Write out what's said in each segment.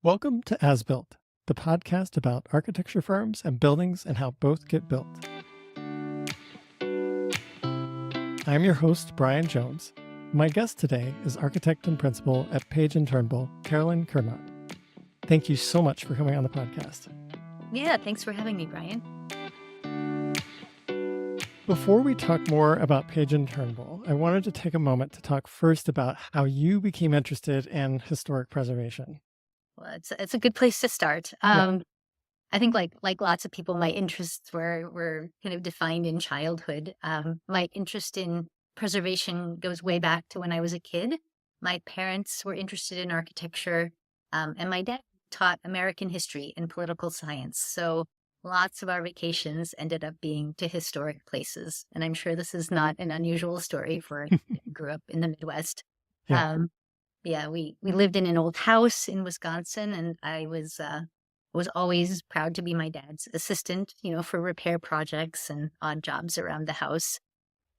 Welcome to As Built, the podcast about architecture firms and buildings and how both get built. I'm your host, Brian Jones. My guest today is architect and principal at Page Turnbull, Carolyn Kiernat. Thank you so much for coming on the podcast. Yeah, thanks for having me, Brian. Before we talk more about Page Turnbull, I wanted to take a moment to talk first about how you became interested in historic preservation. Well, it's a good place to start. I think like lots of people, my interests were kind of defined in childhood. My interest in preservation goes way back to when I was a kid. My parents were interested in architecture, and my dad taught American history and political science. So lots of our vacations ended up being to historic places. And I'm sure this is not an unusual story for grew up in the Midwest. Yeah. We lived in an old house in Wisconsin, and I was always proud to be my dad's assistant, for repair projects and odd jobs around the house.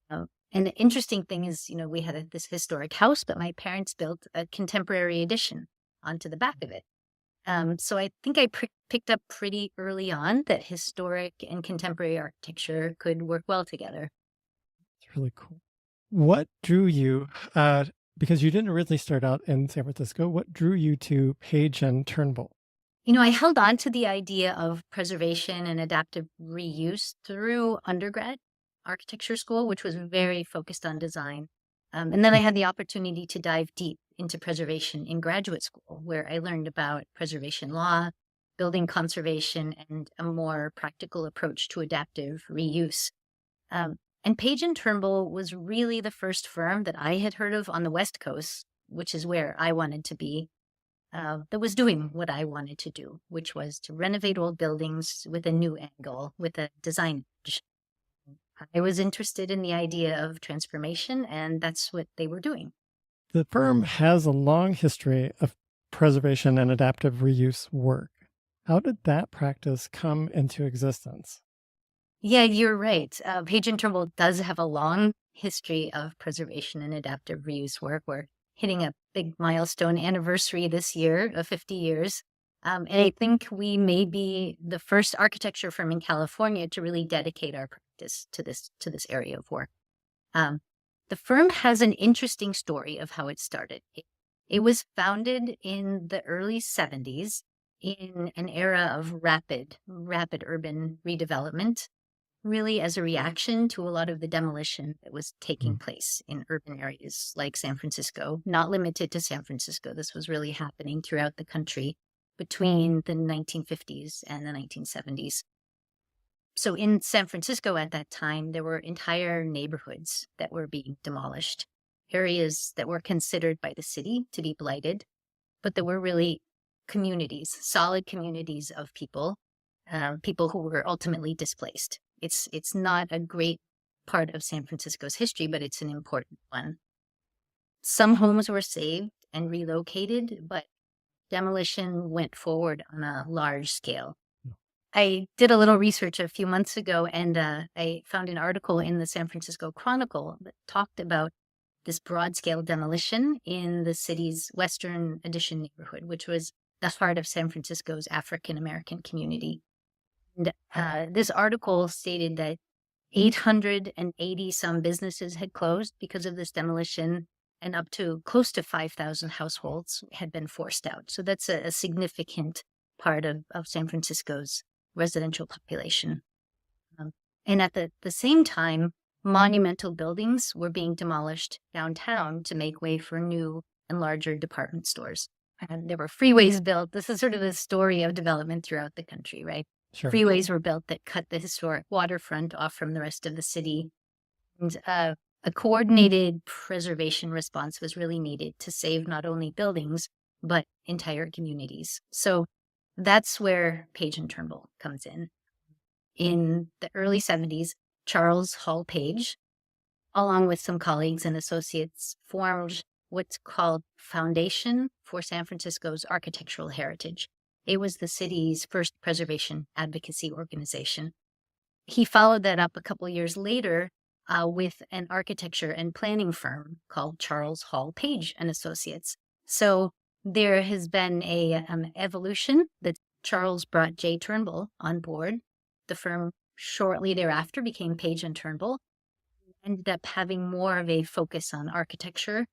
And the interesting thing is, we had this historic house, but my parents built a contemporary addition onto the back of it. So I think I picked up pretty early on that historic and contemporary architecture could work well together. It's really cool. What drew you, because you didn't originally start out in San Francisco, what drew you to Page Turnbull? I held on to the idea of preservation and adaptive reuse through undergrad architecture school, which was very focused on design. And then I had the opportunity to dive deep into preservation in graduate school, where I learned about preservation law, building conservation, and a more practical approach to adaptive reuse. And Page Turnbull was really the first firm that I had heard of on the West Coast, which is where I wanted to be, that was doing what I wanted to do, which was to renovate old buildings with a new angle, with a design edge. I was interested in the idea of transformation, and that's what they were doing. The firm has a long history of preservation and adaptive reuse work. How did that practice come into existence? Yeah, you're right. Page Turnbull does have a long history of preservation and adaptive reuse work. We're hitting a big milestone anniversary this year of 50 years. And I think we may be the first architecture firm in California to really dedicate our practice to this area of work. The firm has an interesting story of how it started. It was founded in the early 70s in an era of rapid urban redevelopment, really as a reaction to a lot of the demolition that was taking place in urban areas like San Francisco, not limited to San Francisco. This was really happening throughout the country between the 1950s and the 1970s. So in San Francisco at that time, there were entire neighborhoods that were being demolished, areas that were considered by the city to be blighted, but there were really communities, solid communities of people who were ultimately displaced. It's not a great part of San Francisco's history, but it's an important one. Some homes were saved and relocated, but demolition went forward on a large scale. I did a little research a few months ago, and I found an article in the San Francisco Chronicle that talked about this broad-scale demolition in the city's Western Addition neighborhood, which was the heart of San Francisco's African-American community. And this article stated that 880 some businesses had closed because of this demolition, and up to close to 5,000 households had been forced out. So that's a significant part of San Francisco's residential population. And at the same time, monumental buildings were being demolished downtown to make way for new and larger department stores. And there were freeways built. This is sort of the story of development throughout the country, right? Sure. Freeways were built that cut the historic waterfront off from the rest of the city. And a coordinated preservation response was really needed to save not only buildings, but entire communities. So that's where Page Turnbull comes in. In the early 70s, Charles Hall Page, along with some colleagues and associates, formed what's called Foundation for San Francisco's Architectural Heritage. It was the city's first preservation advocacy organization. He followed that up a couple years later with an architecture and planning firm called Charles Hall Page and Associates. So there has been a evolution that Charles brought J. Turnbull on board. The firm shortly thereafter became Page and Turnbull, ended up having more of a focus on architecture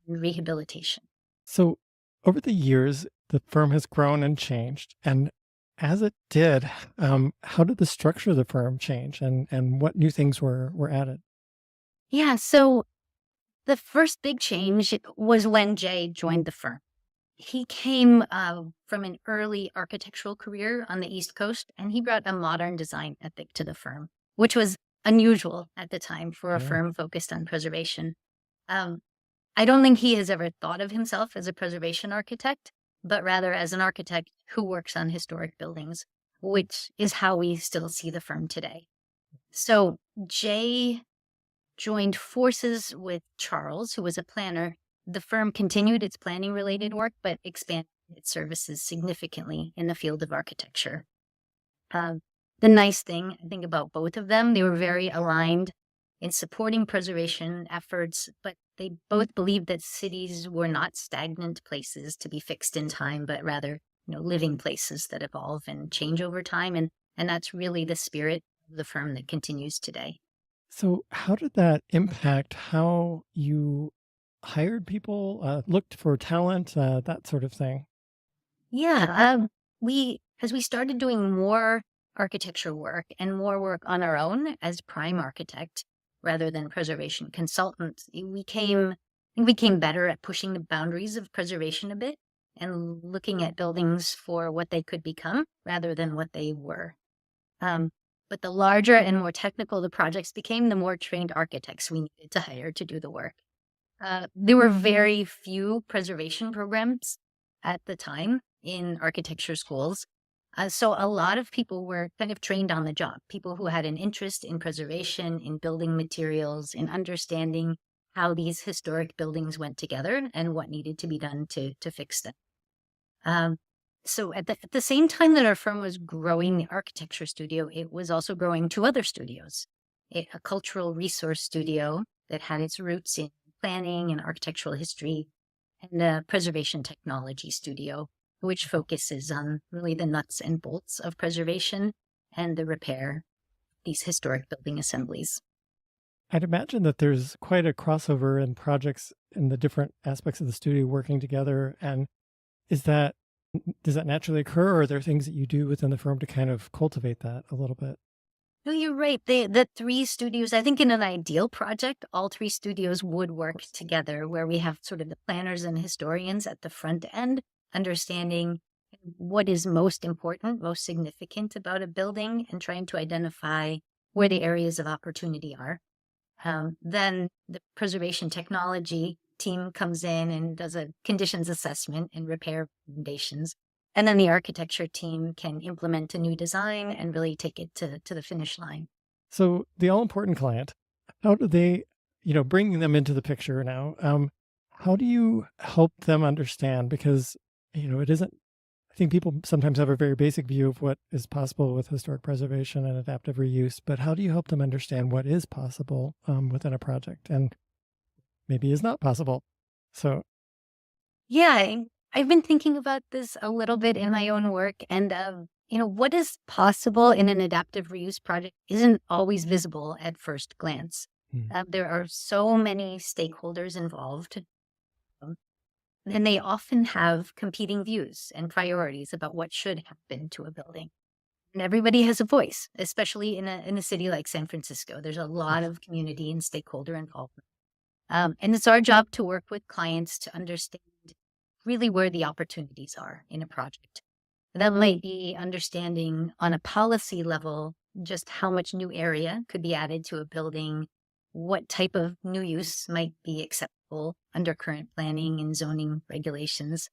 and rehabilitation. So over the years, the firm has grown and changed. And as it did, how did the structure of the firm change and what new things were added? Yeah, so the first big change was when Jay joined the firm. He came from an early architectural career on the East Coast, and he brought a modern design ethic to the firm, which was unusual at the time for a Yeah. firm focused on preservation. Um, I don't think he has ever thought of himself as a preservation architect, but rather as an architect who works on historic buildings, which is how we still see the firm today. So Jay joined forces with Charles, who was a planner. The firm continued its planning related work, but expanded its services significantly in the field of architecture. The nice thing, I think, about both of them, they were very aligned in supporting preservation efforts, but they both believed that cities were not stagnant places to be fixed in time, but rather, living places that evolve and change over time. And that's really the spirit of the firm that continues today. So how did that impact how you hired people, looked for talent, that sort of thing? Yeah, as we started doing more architecture work and more work on our own as prime architect rather than preservation consultant, I think we became better at pushing the boundaries of preservation a bit and looking at buildings for what they could become rather than what they were. Um, but the larger and more technical the projects became, the more trained architects we needed to hire to do the work. There were very few preservation programs at the time in architecture schools. So a lot of people were kind of trained on the job, people who had an interest in preservation, in building materials, in understanding how these historic buildings went together and what needed to be done to fix them. So at the same time that our firm was growing the architecture studio, it was also growing two other studios, a cultural resource studio that had its roots in planning and architectural history, and a preservation technology studio, which focuses on really the nuts and bolts of preservation and the repair of these historic building assemblies. I'd imagine that there's quite a crossover in projects in the different aspects of the studio working together. And is that does that naturally occur, or are there things that you do within the firm to kind of cultivate that a little bit? No, you're right. The three studios, I think in an ideal project, all three studios would work together where we have sort of the planners and historians at the front end, understanding what is most important, most significant about a building and trying to identify where the areas of opportunity are. Then the preservation technology team comes in and does a conditions assessment and repair recommendations. And then the architecture team can implement a new design and really take it to the finish line. So the all important client, how do they, bringing them into the picture now, how do you help them understand? Because, it isn't, I think people sometimes have a very basic view of what is possible with historic preservation and adaptive reuse, but how do you help them understand what is possible within a project and maybe is not possible? So, Yeah, I've been thinking about this a little bit in my own work. And, what is possible in an adaptive reuse project isn't always visible at first glance. hmm, There are so many stakeholders involved, and they often have competing views and priorities about what should happen to a building. And everybody has a voice, especially in a city like San Francisco. There's a lot of community and stakeholder involvement. And it's our job to work with clients to understand really where the opportunities are in a project. That might be understanding on a policy level just how much new area could be added to a building, what type of new use might be acceptable under current planning and zoning regulations,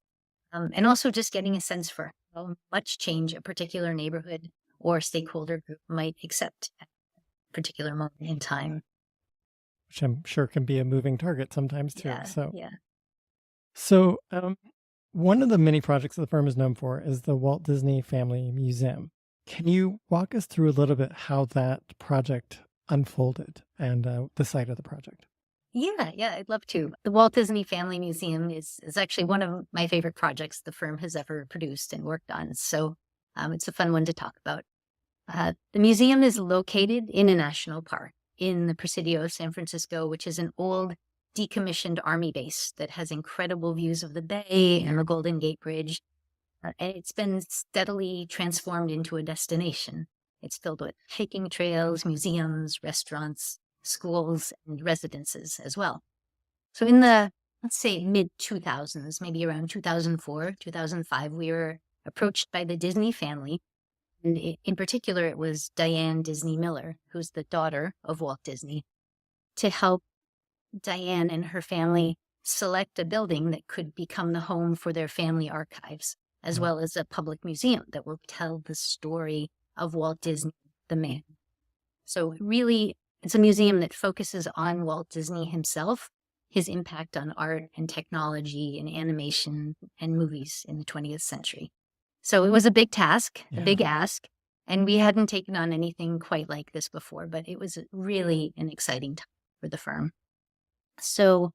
and also just getting a sense for how much change a particular neighborhood or stakeholder group might accept at a particular moment in time. which I'm sure can be a moving target sometimes too. Yeah, So, yeah. so one of the many projects that the firm is known for is the Walt Disney Family Museum. Can you walk us through a little bit how that project unfolded and the site of the project? Yeah, I'd love to. The Walt Disney Family Museum is actually one of my favorite projects the firm has ever produced and worked on. So it's a fun one to talk about. The museum is located in a national park in the Presidio of San Francisco, which is an old decommissioned army base that has incredible views of the bay and the Golden Gate Bridge. And it's been steadily transformed into a destination. It's filled with hiking trails, museums, restaurants, schools, and residences as well. So in the, let's say, mid 2000s, maybe around 2004, 2005, we were approached by the Disney family. And in particular, it was Diane Disney Miller, who's the daughter of Walt Disney, to help Diane and her family select a building that could become the home for their family archives, as well as a public museum that will tell the story of Walt Disney, the man. So really, it's a museum that focuses on Walt Disney himself, his impact on art and technology and animation and movies in the 20th century. So it was a big task, a big ask, and we hadn't taken on anything quite like this before, but it was really an exciting time for the firm. So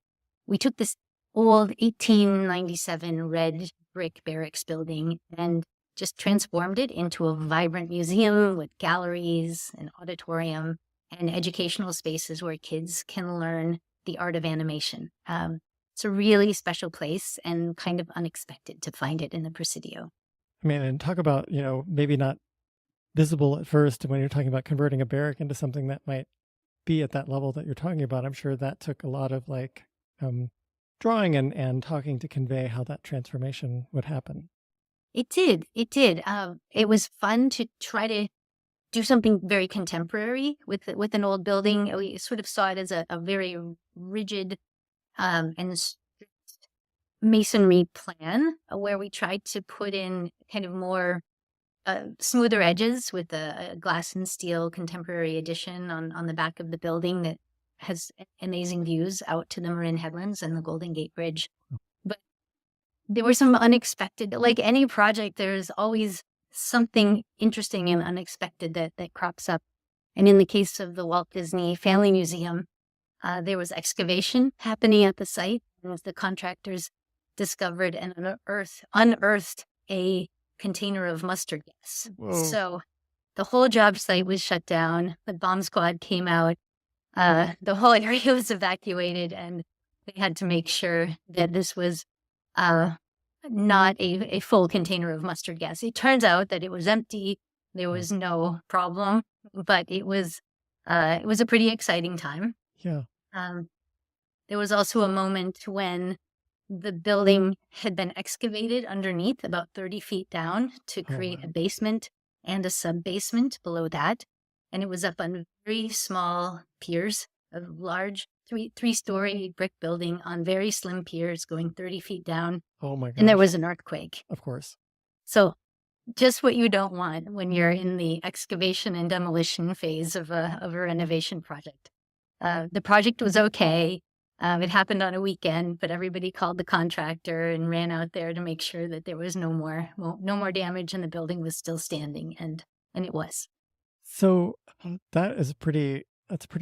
we took this old 1897 red brick barracks building and just transformed it into a vibrant museum with galleries, an auditorium, and educational spaces where kids can learn the art of animation. It's a really special place and kind of unexpected to find it in the Presidio. I mean, and talk about, maybe not visible at first when you're talking about converting a barrack into something that might be at that level that you're talking about. I'm sure that took a lot of drawing and talking to convey how that transformation would happen. It did. It was fun to try to do something very contemporary with an old building. We sort of saw it as a very rigid and strict masonry plan where we tried to put in kind of more smoother edges with a glass and steel contemporary addition on the back of the building that has amazing views out to the Marin Headlands and the Golden Gate Bridge. But there were some unexpected, like any project, there's always something interesting and unexpected that crops up. And in the case of the Walt Disney Family Museum, there was excavation happening at the site, and the contractors discovered and unearthed a container of mustard gas. Whoa. So the whole job site was shut down. The bomb squad came out. The whole area was evacuated, and they had to make sure that this was not a full container of mustard gas. It turns out that it was empty. There was no problem, but it was a pretty exciting time. Yeah. There was also a moment when the building had been excavated underneath about 30 feet down to create a basement and a sub-basement below that. And it was up on very small piers, a large three-story brick building on very slim piers going 30 feet down. Oh my gosh. And there was an earthquake. Of course. So just what you don't want when you're in the excavation and demolition phase of a renovation project. The project was okay. It happened on a weekend, but everybody called the contractor and ran out there to make sure that there was no more damage and the building was still standing, and it was. So that's pretty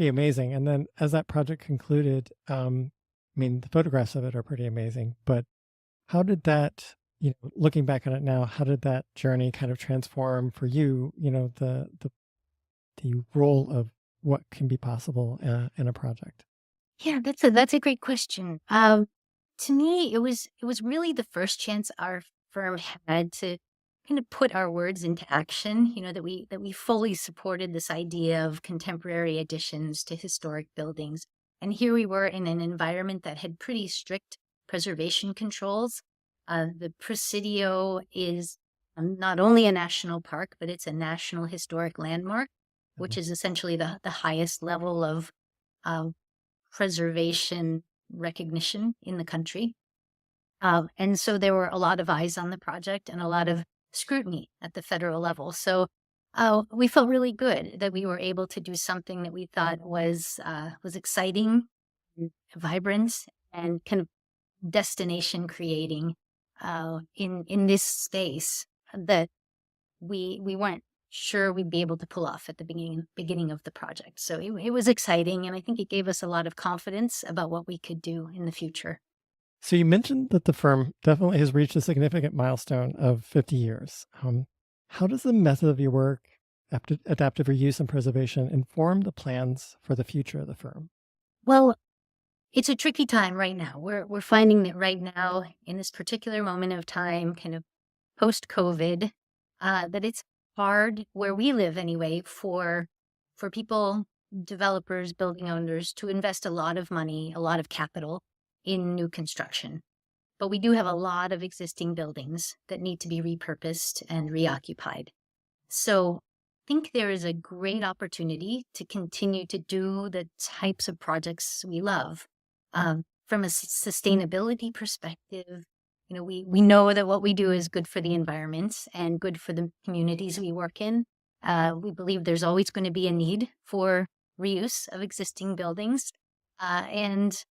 amazing. And then as that project concluded, the photographs of it are pretty amazing, but how did that, looking back on it now, how did that journey kind of transform for you, the role of what can be possible in a project? Yeah, that's a great question. To me, it was really the first chance our firm had to kind of put our words into action. That we fully supported this idea of contemporary additions to historic buildings. And here we were in an environment that had pretty strict preservation controls. The Presidio is not only a national park, but it's a national historic landmark, which is essentially the highest level of preservation recognition in the country. And so there were a lot of eyes on the project and a lot of scrutiny at the federal level. So we felt really good that we were able to do something that we thought was exciting, vibrant, and kind of destination creating in this space that we weren't sure we'd be able to pull off at the beginning of the project. So it was exciting, and I think it gave us a lot of confidence about what we could do in the future. So you mentioned that the firm definitely has reached a significant milestone of 50 years. How does the method of your work, adaptive reuse and preservation, inform the plans for the future of the firm? Well, it's a tricky time right now. We're finding that right now, in this particular moment of time, kind of post-COVID, that it's hard where we live anyway for people, developers, building owners to invest a lot of money, a lot of capital in new construction. But we do have a lot of existing buildings that need to be repurposed and reoccupied. So I think there is a great opportunity to continue to do the types of projects we love. From a sustainability perspective, we know that what we do is good for the environment and good for the communities we work in. We believe there's always going to be a need for reuse of existing buildings. And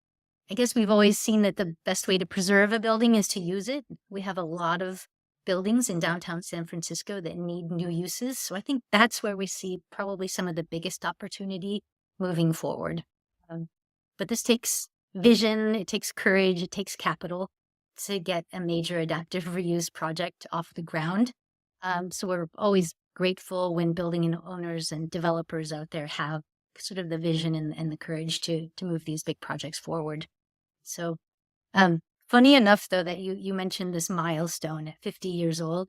I guess we've always seen that the best way to preserve a building is to use it. We have a lot of buildings in downtown San Francisco that need new uses. So I think that's where we see probably some of the biggest opportunity moving forward. But this takes vision, it takes courage, it takes capital to get a major adaptive reuse project off the ground. So we're always grateful when building owners and developers out there have sort of the vision and the courage to move these big projects forward. So funny enough, though, that you mentioned this milestone at 50 years old.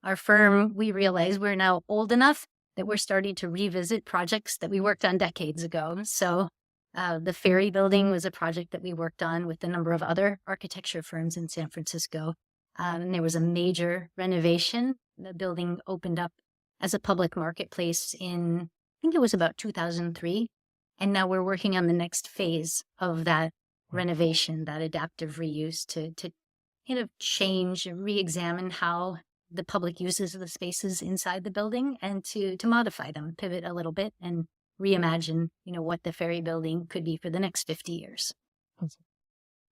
Our firm, we realize we're now old enough that we're starting to revisit projects that we worked on decades ago. So the Ferry Building was a project that we worked on with a number of other architecture firms in San Francisco. And there was a major renovation. The building opened up as a public marketplace in, I think it was about 2003. And now we're working on the next phase of that renovation, that adaptive reuse to kind of change and re-examine how the public uses the spaces inside the building and to modify them, pivot a little bit and reimagine, what the Ferry Building could be for the next 50 years. Awesome.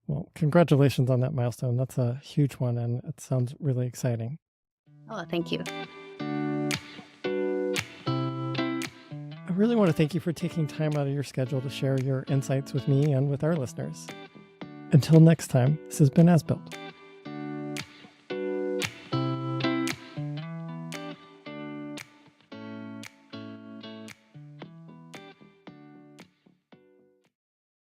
Well, congratulations on that milestone. That's a huge one, and it sounds really exciting. Oh, thank you. I really want to thank you for taking time out of your schedule to share your insights with me and with our listeners. Until next time, this has been As Built.